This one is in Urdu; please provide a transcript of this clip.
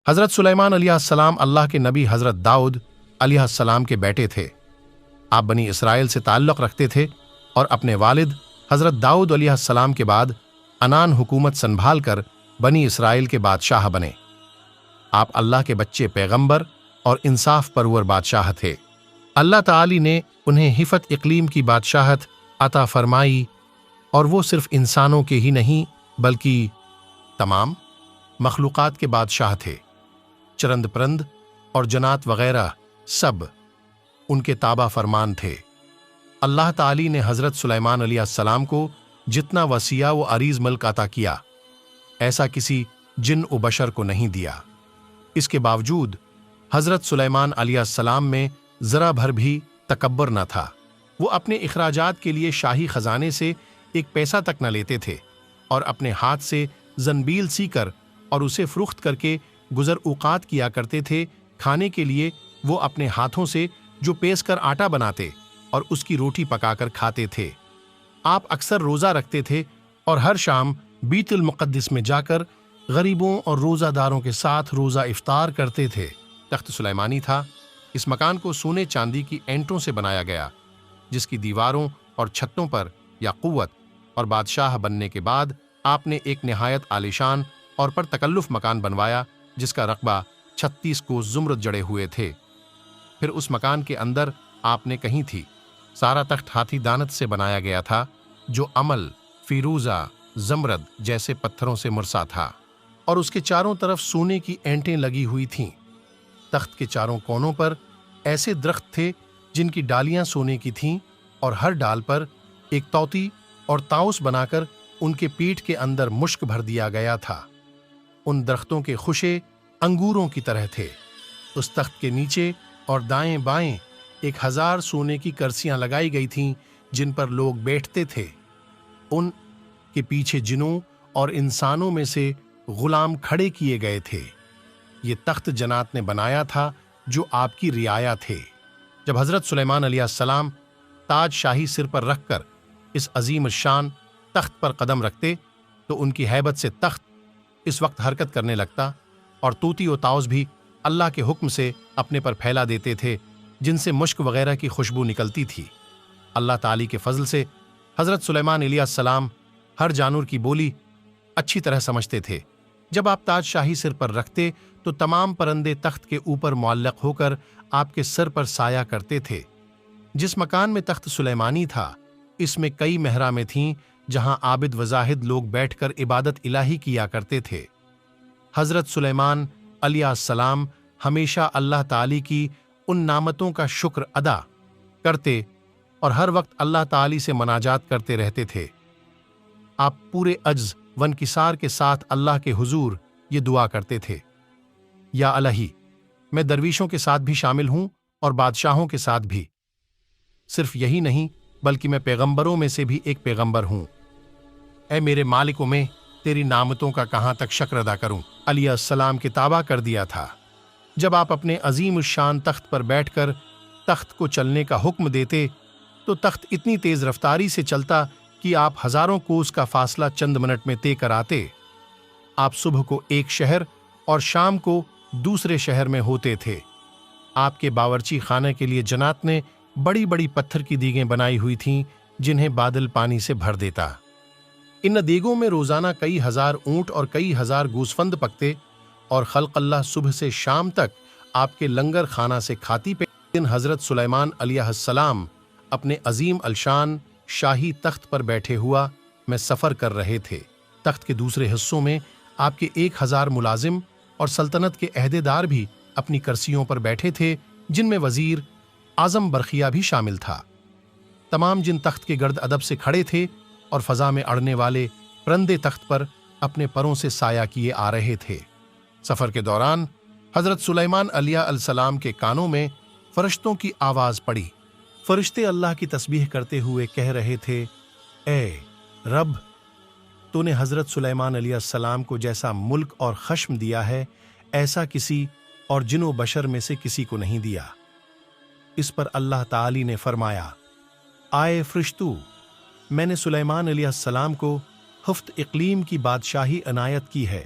حضرت سلیمان علیہ السلام اللہ کے نبی حضرت داؤد علیہ السلام کے بیٹے تھے۔ آپ بنی اسرائیل سے تعلق رکھتے تھے اور اپنے والد حضرت داؤد علیہ السلام کے بعد عنان حکومت سنبھال کر بنی اسرائیل کے بادشاہ بنے۔ آپ اللہ کے بچے پیغمبر اور انصاف پرور بادشاہ تھے۔ اللہ تعالی نے انہیں حفت اقلیم کی بادشاہت عطا فرمائی، اور وہ صرف انسانوں کے ہی نہیں بلکہ تمام مخلوقات کے بادشاہ تھے۔ چرند پرند اور جنات وغیرہ سب ان کے تابع فرمان تھے۔ اللہ تعالی نے حضرت سلیمان علیہ السلام کو جتنا وسیع و عریض ملک عطا کیا، ایسا کسی جن و بشر کو نہیں دیا۔ اس کے باوجود حضرت سلیمان علیہ السلام میں ذرا بھر بھی تکبر نہ تھا۔ وہ اپنے اخراجات کے لیے شاہی خزانے سے ایک پیسہ تک نہ لیتے تھے، اور اپنے ہاتھ سے زنبیل سی کر اور اسے فروخت کر کے گزر اوقات کیا کرتے تھے۔ کھانے کے لیے وہ اپنے ہاتھوں سے جو پیس کر آٹا بناتے اور اس کی روٹی پکا کر کھاتے تھے۔ آپ اکثر روزہ رکھتے تھے اور ہر شام بیت المقدس میں جا کر غریبوں اور روزہ داروں کے ساتھ روزہ افطار کرتے تھے۔ تخت سلیمانی تھا۔ اس مکان کو سونے چاندی کی اینٹوں سے بنایا گیا، جس کی دیواروں اور چھتوں پر یاقوت، اور بادشاہ بننے کے بعد آپ نے ایک نہایت عالیشان اور پر تکلف مکان بنوایا جس کا رقبہ 36 کو زمرد جڑے ہوئے تھے۔ پھر اس مکان کے اندر آپ نے کہیں تھی سارا تخت ہاتھی دانت سے بنایا گیا تھا، جو عمل، فیروزہ، زمرد جیسے پتھروں سے مرصع تھا، اور اس کے چاروں طرف سونے کی اینٹیں لگی ہوئی تھیں۔ تخت کے چاروں کونوں پر ایسے درخت تھے جن کی ڈالیاں سونے کی تھیں، اور ہر ڈال پر ایک طوطی اور طاؤس بنا کر ان کے پیٹ کے اندر مشک بھر دیا گیا تھا۔ ان درختوں کے خوشے انگوروں کی طرح تھے۔ اس تخت کے نیچے اور دائیں بائیں 1000 سونے کی کرسیاں لگائی گئی تھیں جن پر لوگ بیٹھتے تھے۔ ان کے پیچھے جنوں اور انسانوں میں سے غلام کھڑے کیے گئے تھے۔ یہ تخت جنات نے بنایا تھا جو آپ کی رعایا تھے۔ جب حضرت سلیمان علیہ السلام تاج شاہی سر پر رکھ کر اس عظیم الشان تخت پر قدم رکھتے تو ان کی ہیبت سے تخت اس وقت حرکت کرنے لگتا، اور طوطی و طاؤس بھی اللہ کے حکم سے اپنے پر پھیلا دیتے تھے، جن سے مشک وغیرہ کی خوشبو نکلتی تھی۔ اللہ تعالی کے فضل سے حضرت سلیمان علیہ السلام ہر جانور کی بولی اچھی طرح سمجھتے تھے۔ جب آپ تاج شاہی سر پر رکھتے تو تمام پرندے تخت کے اوپر معلق ہو کر آپ کے سر پر سایہ کرتے تھے۔ جس مکان میں تخت سلیمانی تھا، اس میں کئی محرامیں تھیں جہاں عابد و زاہد لوگ بیٹھ کر عبادت الہی کیا کرتے تھے۔ حضرت سلیمان علیہ السلام ہمیشہ اللہ تعالی کی ان نعمتوں کا شکر ادا کرتے اور ہر وقت اللہ تعالی سے مناجات کرتے رہتے تھے۔ آپ پورے عجز و انکسار کے ساتھ اللہ کے حضور یہ دعا کرتے تھے: یا الہی، میں درویشوں کے ساتھ بھی شامل ہوں اور بادشاہوں کے ساتھ بھی۔ صرف یہی نہیں بلکہ میں پیغمبروں میں سے بھی ایک پیغمبر ہوں۔ اے میرے مالک میں تیری نعمتوں کا کہاں تک شکر ادا کروں۔ علیہ السلام کے تابع کر دیا تھا۔ جب آپ اپنے عظیم الشان تخت پر بیٹھ کر تخت کو چلنے کا حکم دیتے تو تخت اتنی تیز رفتاری سے چلتا کہ آپ ہزاروں کوس کا فاصلہ چند منٹ میں طے کر آتے۔ آپ صبح کو ایک شہر اور شام کو دوسرے شہر میں ہوتے تھے۔ آپ کے باورچی خانے کے لیے جنات نے بڑی بڑی پتھر کی دیگیں بنائی ہوئی تھیں جنہیں بادل پانی سے بھر دیتا۔ ان دیگوں میں روزانہ کئی ہزار اونٹ اور کئی ہزار گوسفند پکتے، اور خلق اللہ صبح سے شام تک آپ کے لنگر خانہ سے کھاتی پہ دن حضرت سلیمان علیہ السلام اپنے عظیم الشان شاہی تخت پر بیٹھے ہوا میں سفر کر رہے تھے۔ تخت کے دوسرے حصوں میں آپ کے 1000 ملازم اور سلطنت کے عہدیدار بھی اپنی کرسیوں پر بیٹھے تھے، جن میں وزیر اعظم برقیہ بھی شامل تھا۔ تمام جن تخت کے گرد ادب سے کھڑے تھے اور فضا میں اڑنے والے پرندے تخت پر اپنے پروں سے سایہ کیے آ رہے تھے۔ سفر کے دوران حضرت سلیمان علیہ السلام کے کانوں میں فرشتوں کی آواز پڑی۔ فرشتے اللہ کی تسبیح کرتے ہوئے کہہ رہے تھے: اے رب، تو نے حضرت سلیمان علیہ السلام کو جیسا ملک اور خشم دیا ہے، ایسا کسی اور جن و بشر میں سے کسی کو نہیں دیا۔ اس پر اللہ تعالی نے فرمایا: آئے فرشتو، میں نے سلیمان علیہ السلام کو حفت اقلیم کی بادشاہی عنایت کی ہے۔